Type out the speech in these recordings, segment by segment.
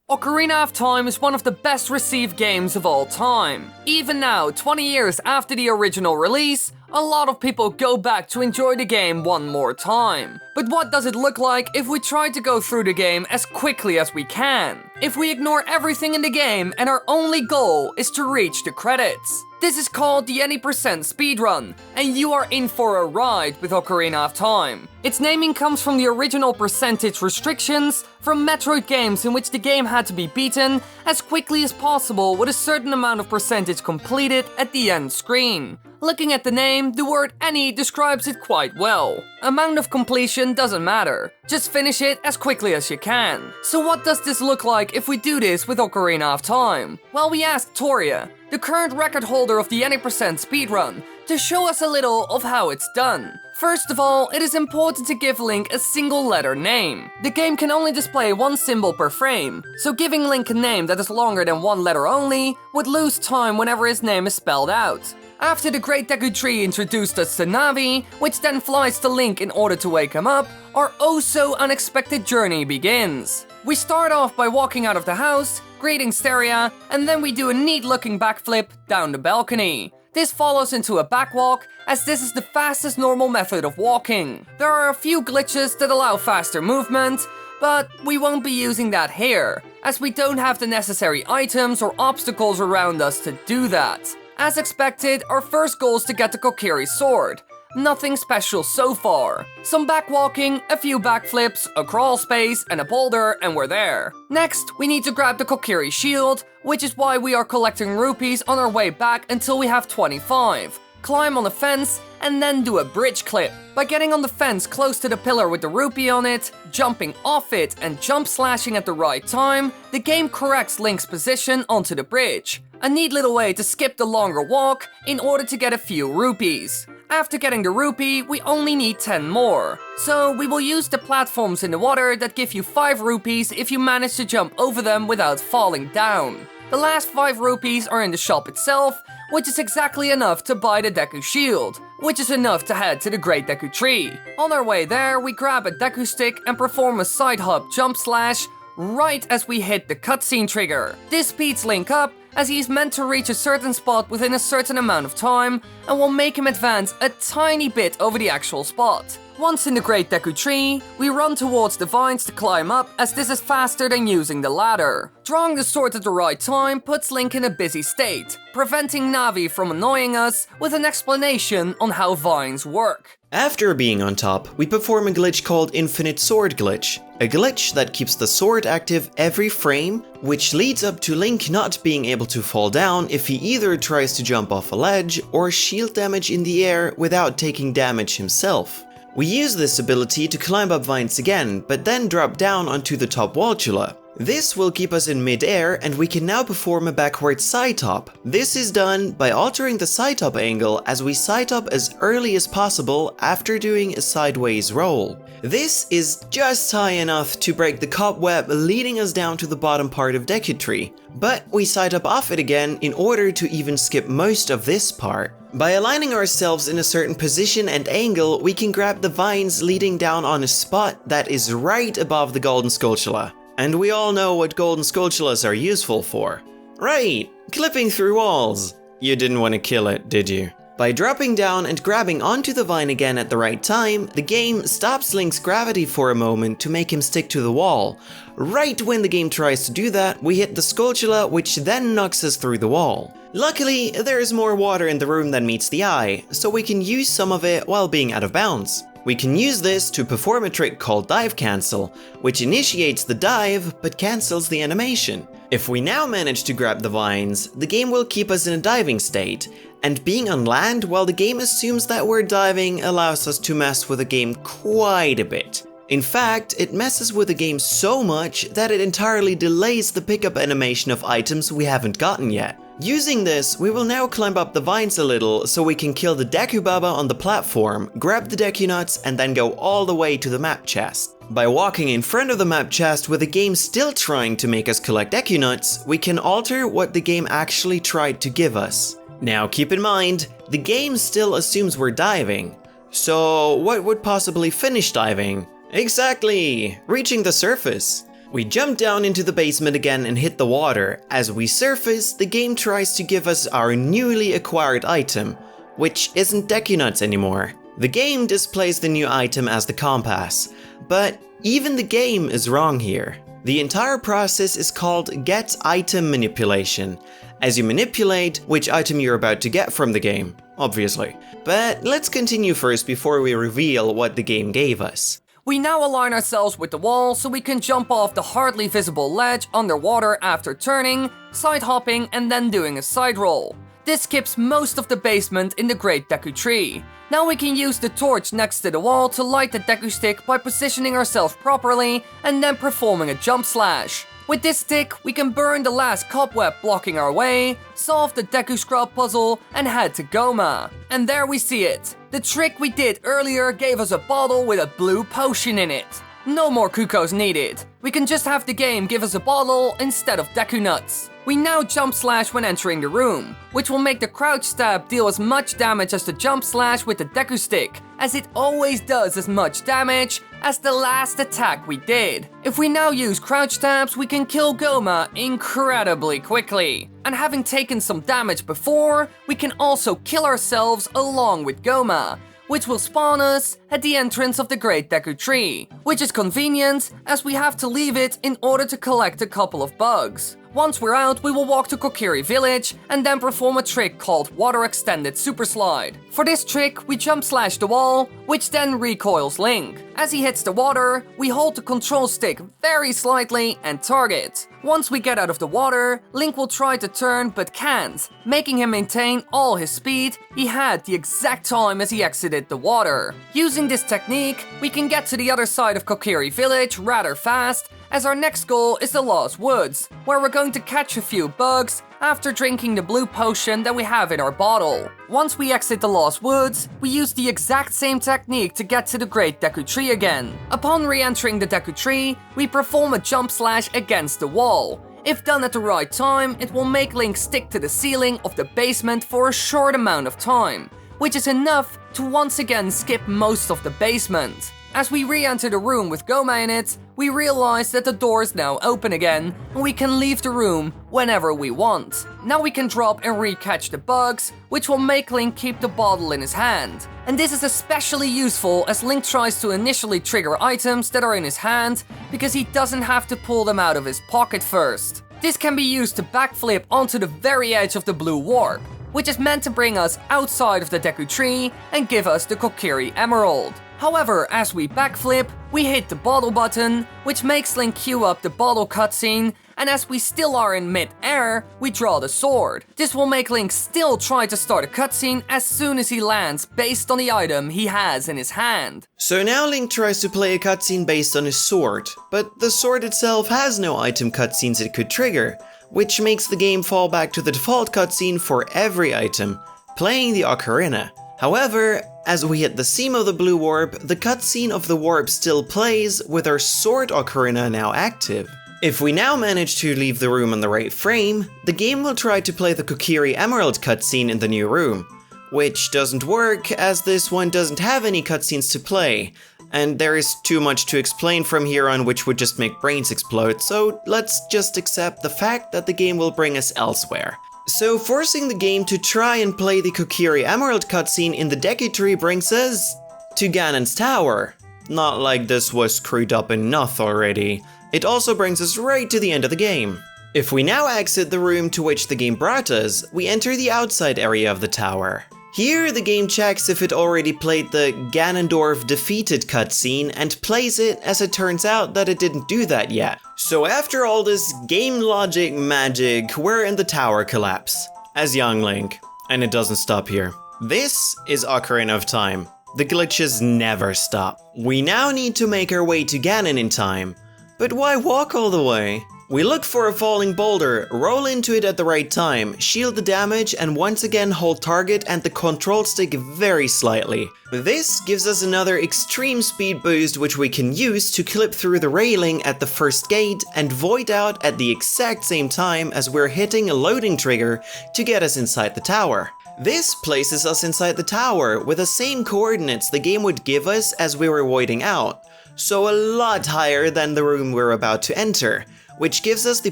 Ocarina of Time is one of the best received games of all time. Even now, 20 years after the original release, a lot of people go back to enjoy the game one more time. But what does it look like if we try to go through the game as quickly as we can? If we ignore everything in the game and our only goal is to reach the credits? This is called the anypercent speedrun, and you are in for a ride with Ocarina of Time. Its naming comes from the original percentage restrictions from Metroid games in which the game had to be beaten as quickly as possible with a certain amount of percentage completed at the end screen. Looking at the name, the word any describes it quite well. Amount of completion doesn't matter, just finish it as quickly as you can. So what does this look like if we do this with Ocarina of Time? Well, we asked Torje, the current record holder of the anypercent speedrun, to show us a little of how it's done. First of all, it is important to give Link a single letter name. The game can only display one symbol per frame, so giving Link a name that is longer than one letter only would lose time whenever his name is spelled out. After the Great Deku Tree introduced us to Navi, which then flies to Link in order to wake him up, our oh-so-unexpected journey begins. We start off by walking out of the house, greeting Steria, and then we do a neat-looking backflip down the balcony. This follows into a backwalk, as this is the fastest normal method of walking. There are a few glitches that allow faster movement, but we won't be using that here, as we don't have the necessary items or obstacles around us to do that. As expected, our first goal is to get the Kokiri sword. Nothing special so far. Some backwalking, a few backflips, a crawl space, and a boulder, and we're there. Next, we need to grab the Kokiri shield, which is why we are collecting rupees on our way back until we have 25. Climb on the fence, and then do a bridge clip. By getting on the fence close to the pillar with the rupee on it, jumping off it, and jump slashing at the right time, the game corrects Link's position onto the bridge. A neat little way to skip the longer walk in order to get a few rupees. After getting the rupee, we only need 10 more. So we will use the platforms in the water that give you 5 rupees if you manage to jump over them without falling down. The last 5 rupees are in the shop itself, which is exactly enough to buy the Deku shield, which is enough to head to the Great Deku Tree. On our way there, we grab a Deku stick and perform a side hop jump slash right as we hit the cutscene trigger. This speeds Link up, as he is meant to reach a certain spot within a certain amount of time, and will make him advance a tiny bit over the actual spot. Once in the Great Deku Tree, we run towards the vines to climb up, as this is faster than using the ladder. Drawing the sword at the right time puts Link in a busy state, preventing Navi from annoying us with an explanation on how vines work. After being on top, we perform a glitch called Infinite Sword Glitch, a glitch that keeps the sword active every frame, which leads up to Link not being able to fall down if he either tries to jump off a ledge or shield damage in the air without taking damage himself. We use this ability to climb up vines again, but then drop down onto the top walltula. This will keep us in mid-air, and we can now perform a backward side hop. This is done by altering the side hop angle as we side hop as early as possible after doing a sideways roll. This is just high enough to break the cobweb leading us down to the bottom part of Deku Tree, but we side hop off it again in order to even skip most of this part. By aligning ourselves in a certain position and angle, we can grab the vines leading down on a spot that is right above the golden skulltula. And we all know what golden skulltulas are useful for. Right, clipping through walls. You didn't want to kill it, did you? By dropping down and grabbing onto the vine again at the right time, the game stops Link's gravity for a moment to make him stick to the wall. Right when the game tries to do that, we hit the skulltula, which then knocks us through the wall. Luckily, there is more water in the room than meets the eye, so we can use some of it while being out of bounds. We can use this to perform a trick called Dive Cancel, which initiates the dive but cancels the animation. If we now manage to grab the vines, the game will keep us in a diving state, and being on land while the game assumes that we're diving allows us to mess with the game quite a bit. In fact, it messes with the game so much that it entirely delays the pickup animation of items we haven't gotten yet. Using this, we will now climb up the vines a little so we can kill the Deku Baba on the platform, grab the Deku Nuts, and then go all the way to the map chest. By walking in front of the map chest with the game still trying to make us collect Deku Nuts, we can alter what the game actually tried to give us. Now keep in mind, the game still assumes we're diving. So what would possibly finish diving? Exactly! Reaching the surface. We jump down into the basement again and hit the water. As we surface, the game tries to give us our newly acquired item, which isn't Deku Nuts anymore. The game displays the new item as the compass, but even the game is wrong here. The entire process is called Get Item Manipulation, as you manipulate which item you're about to get from the game, obviously. But let's continue first before we reveal what the game gave us. We now align ourselves with the wall so we can jump off the hardly visible ledge underwater after turning, side hopping and then doing a side roll. This skips most of the basement in the Great Deku Tree. Now we can use the torch next to the wall to light the Deku stick by positioning ourselves properly and then performing a jump slash. With this stick, we can burn the last cobweb blocking our way, solve the Deku Scrub puzzle, and head to Goma. And there we see it. The trick we did earlier gave us a bottle with a blue potion in it. No more Kukos needed. We can just have the game give us a bottle instead of Deku Nuts. We now jump slash when entering the room, which will make the crouch stab deal as much damage as the jump slash with the Deku stick, as it always does as much damage as the last attack we did. If we now use crouch stabs, we can kill Goma incredibly quickly. And having taken some damage before, we can also kill ourselves along with Goma, which will spawn us at the entrance of the Great Deku Tree, which is convenient as we have to leave it in order to collect a couple of bugs. Once we're out, we will walk to Kokiri Village and then perform a trick called Water Extended Super Slide. For this trick, we jump slash the wall, which then recoils Link. As he hits the water, we hold the control stick very slightly and target. Once we get out of the water, Link will try to turn but can't, making him maintain all his speed he had the exact time as he exited the water. Using this technique, we can get to the other side of Kokiri Village rather fast, as our next goal is the Lost Woods, where we're going to catch a few bugs after drinking the blue potion that we have in our bottle. Once we exit the Lost Woods, we use the exact same technique to get to the Great Deku Tree again. Upon re-entering the Deku Tree, we perform a jump slash against the wall. If done at the right time, it will make Link stick to the ceiling of the basement for a short amount of time, which is enough to once again skip most of the basement. As we re-enter the room with Goma in it, we realize that the door is now open again, and we can leave the room whenever we want. Now we can drop and re-catch the bugs, which will make Link keep the bottle in his hand. And this is especially useful as Link tries to initially trigger items that are in his hand, because he doesn't have to pull them out of his pocket first. This can be used to backflip onto the very edge of the blue warp, which is meant to bring us outside of the Deku Tree and give us the Kokiri Emerald. However, as we backflip, we hit the bottle button, which makes Link queue up the bottle cutscene, and as we still are in mid-air, we draw the sword. This will make Link still try to start a cutscene as soon as he lands based on the item he has in his hand. So now Link tries to play a cutscene based on his sword, but the sword itself has no item cutscenes it could trigger, which makes the game fall back to the default cutscene for every item, playing the Ocarina. However, as we hit the seam of the blue warp, the cutscene of the warp still plays with our sword Ocarina now active. If we now manage to leave the room on the right frame, the game will try to play the Kokiri Emerald cutscene in the new room, which doesn't work as this one doesn't have any cutscenes to play, and there is too much to explain from here on which would just make brains explode, so let's just accept the fact that the game will bring us elsewhere. So forcing the game to try and play the Kokiri Emerald cutscene in the Deku Tree brings us to Ganon's Tower. Not like this was screwed up enough already. It also brings us right to the end of the game. If we now exit the room to which the game brought us, we enter the outside area of the tower. Here the game checks if it already played the Ganondorf defeated cutscene and plays it, as it turns out that it didn't do that yet. So after all this game logic magic, we're in the tower collapse, as young Link, and it doesn't stop here. This is Ocarina of Time. The glitches never stop. We now need to make our way to Ganon in time, but why walk all the way? We look for a falling boulder, roll into it at the right time, shield the damage, and once again hold target and the control stick very slightly. This gives us another extreme speed boost which we can use to clip through the railing at the first gate and void out at the exact same time as we're hitting a loading trigger to get us inside the tower. This places us inside the tower with the same coordinates the game would give us as we were voiding out. so a lot higher than the room we're about to enter, which gives us the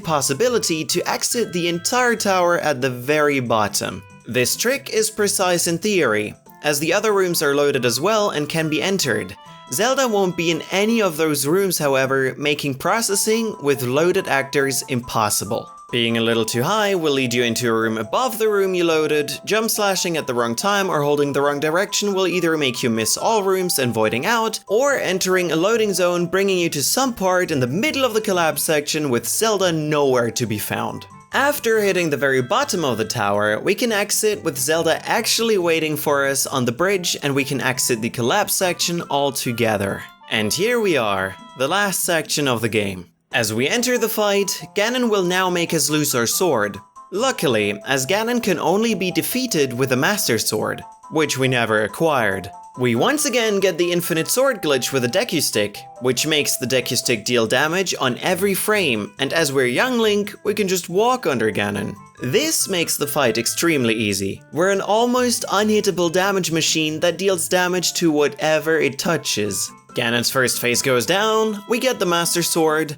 possibility to exit the entire tower at the very bottom. This trick is precise in theory, as the other rooms are loaded as well and can be entered. Zelda won't be in any of those rooms, however, making processing with loaded actors impossible. Being a little too high will lead you into a room above the room you loaded. Jump slashing at the wrong time or holding the wrong direction will either make you miss all rooms and voiding out, or entering a loading zone bringing you to some part in the middle of the collapse section with Zelda nowhere to be found. After hitting the very bottom of the tower, we can exit with Zelda actually waiting for us on the bridge, and we can exit the collapse section altogether. And here we are, the last section of the game. As we enter the fight, Ganon will now make us lose our sword. Luckily, as Ganon can only be defeated with a Master Sword, which we never acquired. We once again get the infinite sword glitch with a Deku Stick, which makes the Deku Stick deal damage on every frame, and as we're young Link, we can just walk under Ganon. This makes the fight extremely easy. We're an almost unhittable damage machine that deals damage to whatever it touches. Ganon's first phase goes down, we get the Master Sword,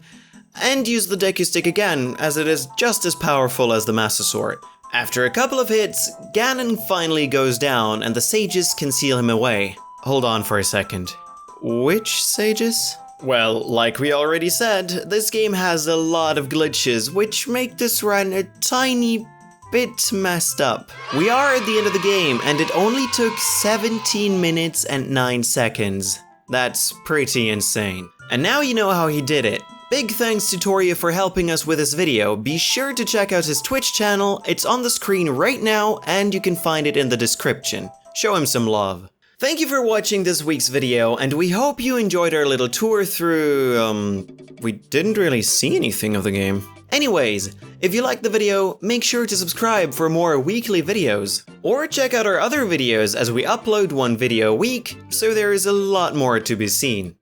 and use the Deku Stick again, as it is just as powerful as the Master Sword. After a couple of hits, Ganon finally goes down and the sages can seal him away. Hold on for a second. Which sages? Well, like we already said, this game has a lot of glitches, which make this run a tiny bit messed up. We are at the end of the game, and it only took 17 minutes and 9 seconds. That's pretty insane. And now you know how he did it. Big thanks to Torje for helping us with this video. Be sure to check out his Twitch channel, it's on the screen right now and you can find it in the description. Show him some love. Thank you for watching this week's video, and we hope you enjoyed our little tour through, we didn't really see anything of the game. Anyways, if you liked the video, make sure to subscribe for more weekly videos. Or check out our other videos as we upload one video a week, so there is a lot more to be seen.